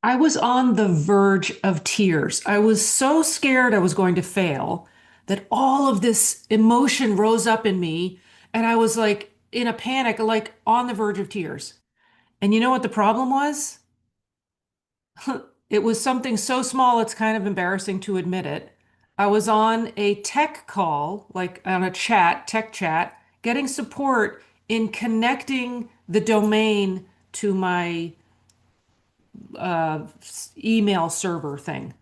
I was on the verge of tears. I was so scared I was going to fail that all of this emotion rose up in me, and I was like in a panic, like on the verge of tears. And you know what the problem was? It was something so small, it's kind of embarrassing to admit it. I was on a tech call, like on a tech chat, getting support in connecting the domain to my uh, email server thing.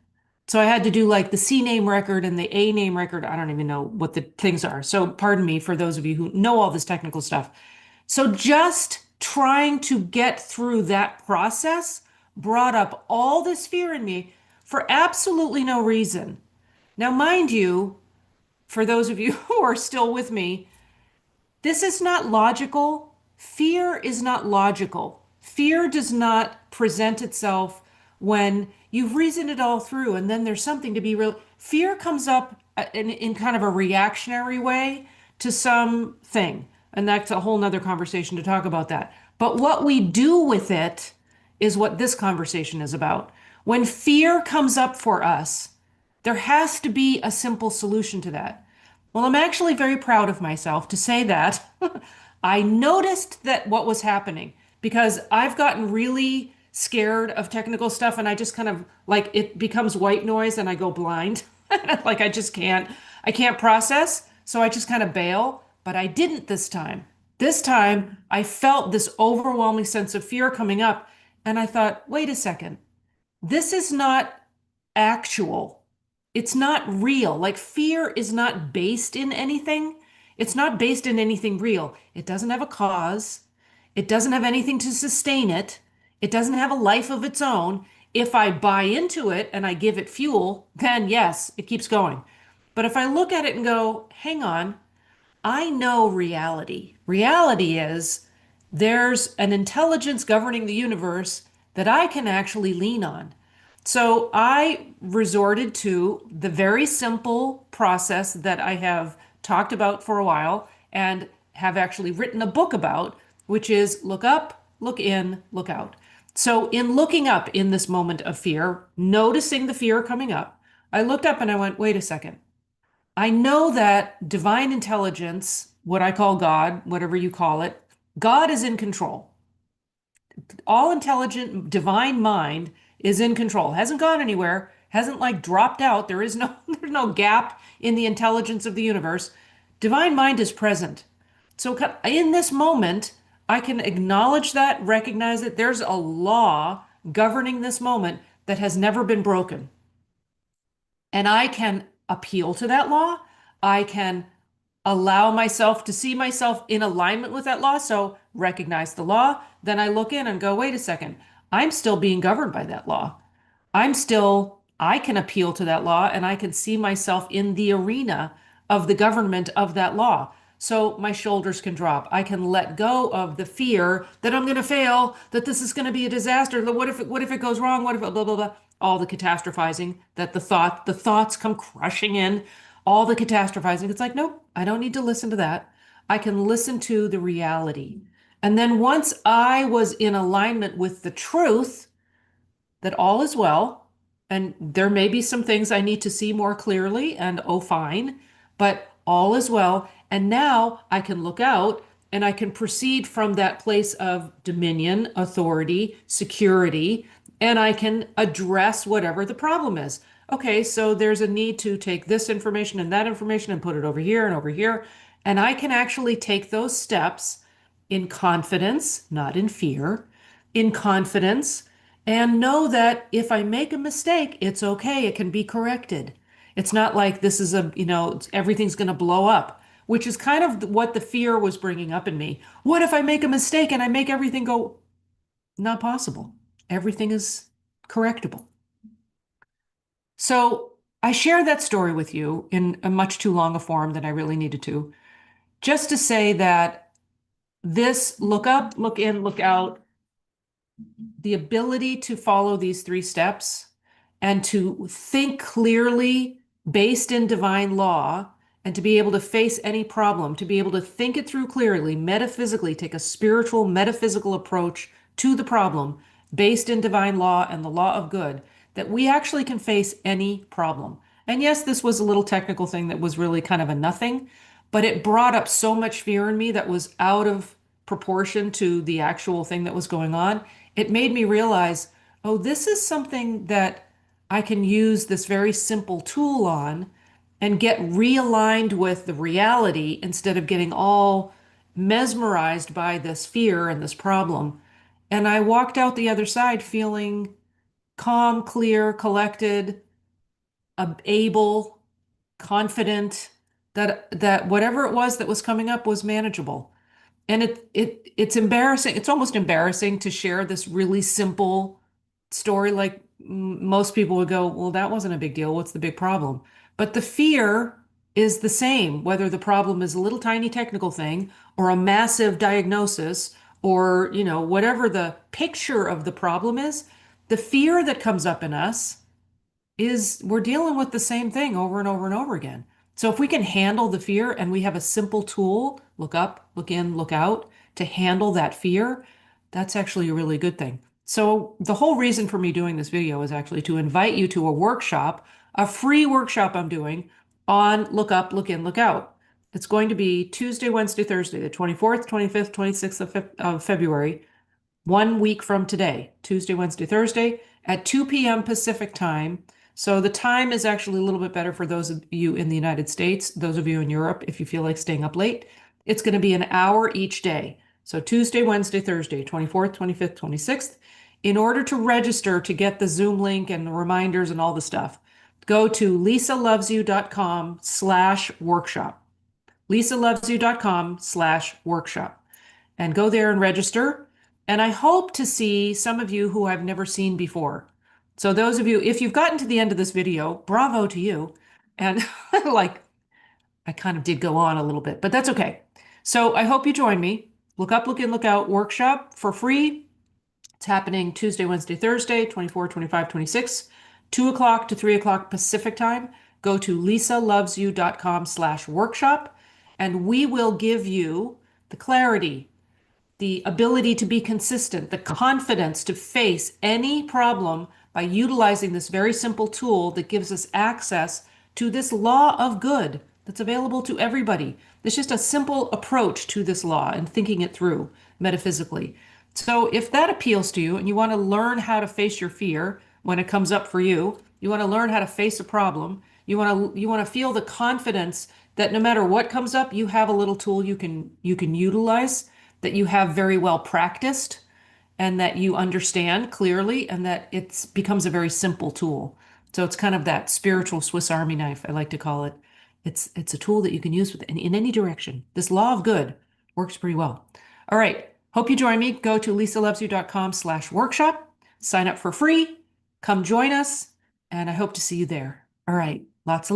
So I had to do like the C name record and the A name record. I don't even know what the things are. So pardon me for those of you who know all this technical stuff. So just trying to get through that process brought up all this fear in me for absolutely no reason. Now, mind you, for those of you who are still with me, this is not logical. Fear is not logical. Fear does not present itself when you've reasoned it all through and then there's something to be real. Fear comes up in kind of a reactionary way to something. And that's a whole nother conversation to talk about that. But what we do with it is what this conversation is about. When fear comes up for us, there has to be a simple solution to that. Well, I'm actually very proud of myself to say that I noticed that what was happening because I've gotten really scared of technical stuff and I just kind of like it becomes white noise and I go blind. Like I can't process. So I just kind of bail, but I didn't this time. This time I felt this overwhelming sense of fear coming up and I thought, wait a second, this is not actual. It's not real. Like fear is not based in anything. It's not based in anything real. It doesn't have a cause. It doesn't have anything to sustain it. It doesn't have a life of its own. If I buy into it and I give it fuel, then yes, it keeps going. But if I look at it and go, hang on, I know reality. Reality is there's an intelligence governing the universe that I can actually lean on. So I resorted to the very simple process that I have talked about for a while and have actually written a book about, which is look up, look in, look out. So, in looking up in this moment of fear, noticing the fear coming up, I looked up and I went, wait a second. I know that divine intelligence, what I call God, whatever you call it, God is in control. All intelligent divine mind is in control. Hasn't gone anywhere, hasn't like dropped out. There is no there's no gap in the intelligence of the universe. Divine mind is present. So in this moment, I can acknowledge that, recognize it. There's a law governing this moment that has never been broken. And I can appeal to that law. I can allow myself to see myself in alignment with that law. So recognize the law. Then I look in and go, wait a second, I'm still being governed by that law. I can appeal to that law and I can see myself in the arena of the government of that law. So my shoulders can drop. I can let go of the fear that I'm going to fail, that this is going to be a disaster. What if it goes wrong? What if it blah, blah, blah, all the catastrophizing that the thoughts come crushing in, all the catastrophizing. It's like, nope, I don't need to listen to that. I can listen to the reality. And then once I was in alignment with the truth, that all is well. And there may be some things I need to see more clearly, and oh, fine, but all is well. And now I can look out and I can proceed from that place of dominion, authority, security, and I can address whatever the problem is. Okay, so there's a need to take this information and that information and put it over here and over here. And I can actually take those steps in confidence, not in fear, in confidence and know that if I make a mistake, it's okay. It can be corrected. It's not like this is everything's going to blow up, which is kind of what the fear was bringing up in me. What if I make a mistake and I make everything go, not possible? Everything is correctable. So I share that story with you in a much too long a form than I really needed to, just to say that this look up, look in, look out, the ability to follow these three steps and to think clearly based in divine law and to be able to face any problem, to be able to think it through clearly, metaphysically, take a spiritual, metaphysical approach to the problem based in divine law and the law of good, that we actually can face any problem. And yes, this was a little technical thing that was really kind of a nothing, but it brought up so much fear in me that was out of proportion to the actual thing that was going on. It made me realize, oh, this is something that I can use this very simple tool on and get realigned with the reality instead of getting all mesmerized by this fear and this problem. And I walked out the other side feeling calm, clear, collected, able, confident that whatever it was that was coming up was manageable. And it's embarrassing. It's almost embarrassing to share this really simple story. Like most people would go, well, that wasn't a big deal. What's the big problem? But the fear is the same, whether the problem is a little tiny technical thing or a massive diagnosis or, whatever the picture of the problem is, the fear that comes up in us is we're dealing with the same thing over and over and over again. So if we can handle the fear and we have a simple tool, look up, look in, look out, to handle that fear, that's actually a really good thing. So the whole reason for me doing this video is actually to invite you to a workshop, a free workshop I'm doing on look up, look in, look out. It's going to be Tuesday, Wednesday, Thursday, the 24th, 25th, 26th of February, 1 week from today, Tuesday, Wednesday, Thursday at 2 p.m. Pacific time. So the time is actually a little bit better for those of you in the United States, those of you in Europe, if you feel like staying up late. It's going to be an hour each day. So Tuesday, Wednesday, Thursday, 24th, 25th, 26th. In order to register to get the Zoom link and the reminders and all the stuff, go to lisalovesyou.com/workshop. lisalovesyou.com/workshop and go there and register. And I hope to see some of you who I've never seen before. So those of you, if you've gotten to the end of this video, bravo to you. And like, I kind of did go on a little bit, but that's okay. So I hope you join me. Look up, look in, look out workshop for free. It's happening Tuesday, Wednesday, Thursday, 24, 25, 26, 2 o'clock to 3 o'clock Pacific time. Go to lisalovesyou.com/workshop, and we will give you the clarity, the ability to be consistent, the confidence to face any problem by utilizing this very simple tool that gives us access to this law of good that's available to everybody. There's just a simple approach to this law and thinking it through metaphysically. So if that appeals to you and you want to learn how to face your fear when it comes up for you, you want to learn how to face a problem, you want to feel the confidence that no matter what comes up, you have a little tool you can utilize, that you have very well practiced, and that you understand clearly, and that it becomes a very simple tool. So it's kind of that spiritual Swiss Army knife, I like to call it. It's a tool that you can use in any direction. This law of good works pretty well. All right. Hope you join me. Go to lisalovesyou.com/workshop. Sign up for free. Come join us. And I hope to see you there. All right. Lots of